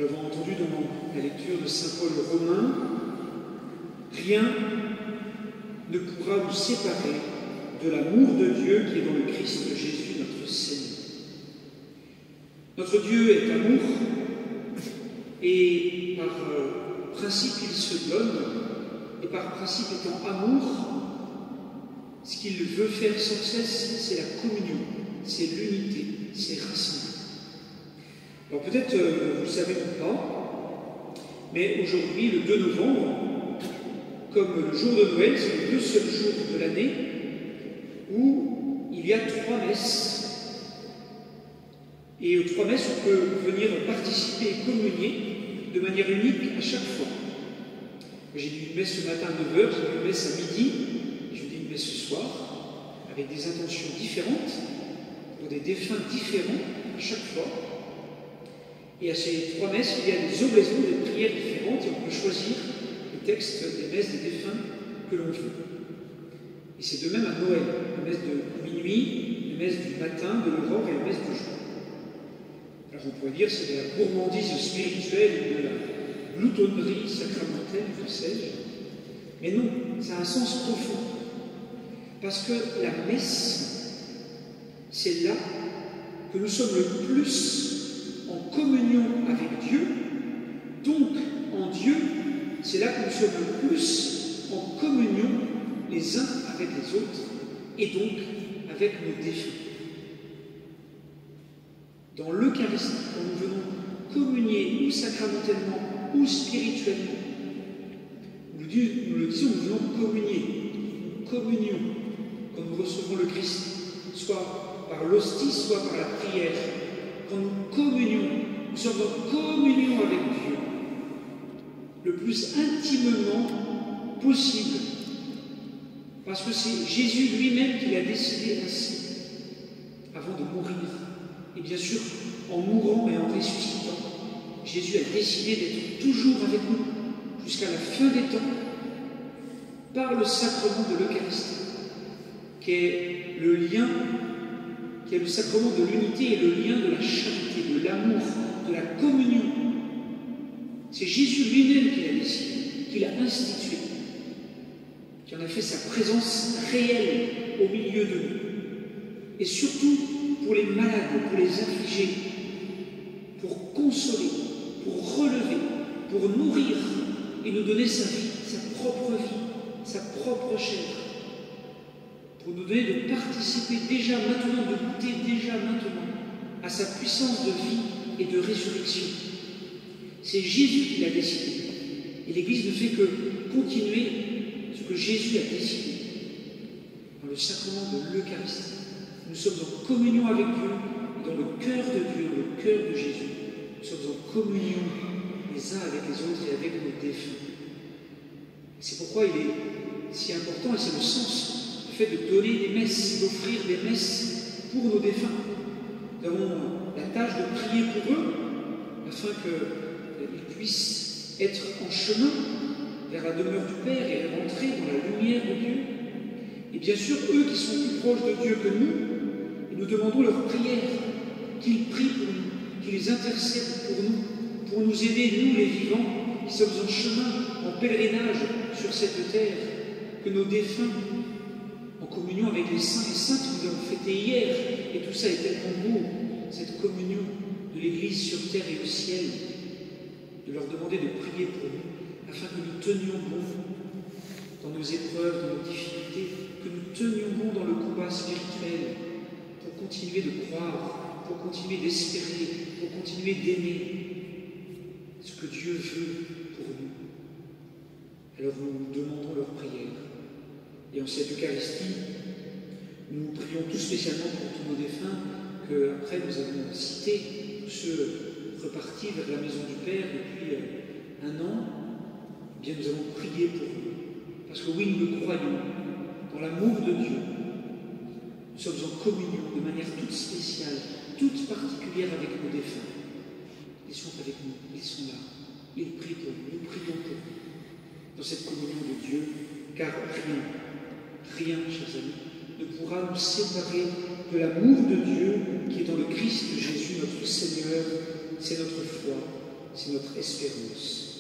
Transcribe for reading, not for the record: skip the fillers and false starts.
Nous l'avons entendu dans la lecture de saint Paul Romain, rien ne pourra nous séparer de l'amour de Dieu qui est dans le Christ Jésus, notre Seigneur. Notre Dieu est amour, et par principe il se donne, et par principe étant amour, ce qu'il veut faire sans cesse, c'est la communion, c'est l'unité, c'est rassembler. Alors peut-être vous ne le savez pas, mais aujourd'hui, le 2 novembre, comme le jour de Noël, c'est le 2 seuls jours de l'année où il y a 3 messes. Et aux 3 messes, on peut venir participer et communier de manière unique à chaque fois. J'ai dit une messe ce matin à 9h, j'ai dit une messe à midi, et je dis une messe ce soir, avec des intentions différentes, pour des défunts différents à chaque fois. Et à ces 3 messes, il y a des oblaisons, des prières différentes, et on peut choisir les textes des messes des défunts que l'on veut. Et c'est de même à Noël, la messe de minuit, la messe du matin, de l'aurore et la messe du jour. Alors on pourrait dire que c'est de la gourmandise spirituelle, de la gloutonnerie sacramentelle, que sais-je. Mais non, ça a un sens profond. Parce que la messe, c'est là que nous sommes le plus en communion avec Dieu. Donc, en Dieu, c'est là que nous sommes le plus en communion les uns avec les autres, et donc avec nos défunts. Dans l'Eucharistie, quand nous venons communier ou sacramentellement ou spirituellement, nous le disons, nous venons communier, nous communions quand nous recevons le Christ, soit par l'hostie, soit par la prière. Quand nous communions, nous sommes en communion avec Dieu, le plus intimement possible, parce que c'est Jésus lui-même qui l'a décidé ainsi, avant de mourir. Et bien sûr, en mourant et en ressuscitant, Jésus a décidé d'être toujours avec nous, jusqu'à la fin des temps, par le sacrement de l'Eucharistie, qui est le lien, qui est le sacrement de l'unité et le lien de la charité, de l'amour, de la communion. C'est Jésus lui-même qui l'a décidé, qui l'a institué, qui en a fait sa présence réelle au milieu de nous. Et surtout pour les malades, pour les affligés, pour consoler, pour relever, pour nourrir et nous donner sa vie, sa propre vie, sa propre chair, pour nous donner de participer déjà maintenant, de goûter déjà maintenant à sa puissance de vie et de résurrection. C'est Jésus qui l'a décidé. Et l'Église ne fait que continuer ce que Jésus a décidé. Dans le sacrement de l'Eucharistie, nous sommes en communion avec Dieu, et dans le cœur de Dieu, dans le cœur de Jésus. Nous sommes en communion les uns avec les autres et avec nos défunts. C'est pourquoi il est si important, et c'est le sens du fait de donner des messes, d'offrir des messes pour nos défunts. Nous avons la tâche de prier pour eux, afin qu'ils puissent être en chemin vers la demeure du Père et rentrer dans la lumière de Dieu. Et bien sûr, eux qui sont plus proches de Dieu que nous, et nous demandons leur prière, qu'ils prient pour nous, qu'ils intercèdent pour nous aider, nous les vivants, qui sommes en chemin, en pèlerinage sur cette terre, que nos défunts, en communion avec les saints et saintes que nous avons fêté hier, et tout ça est tellement beau, cette communion de l'Église sur terre et au ciel, de leur demander de prier pour nous, afin que nous tenions bon dans nos épreuves, dans nos difficultés, que nous tenions bon dans le combat spirituel, pour continuer de croire, pour continuer d'espérer, pour continuer d'aimer ce que Dieu veut pour nous. Alors nous demandons leur prière. Et en cette Eucharistie, nous prions tout spécialement pour tous nos défunts, qu'après nous avons cités, tous ceux repartis vers la maison du Père depuis 1 an, eh bien nous avons prié pour eux. Parce que oui, nous le croyons, dans l'amour de Dieu, nous sommes en communion de manière toute spéciale, toute particulière avec nos défunts. Ils sont avec nous, ils sont là, ils prient pour nous, nous prions pour eux, dans cette communion de Dieu, car rien, chers amis, ne pourra nous séparer de l'amour de Dieu qui est dans le Christ Jésus, notre Seigneur. C'est notre foi c'est notre espérance.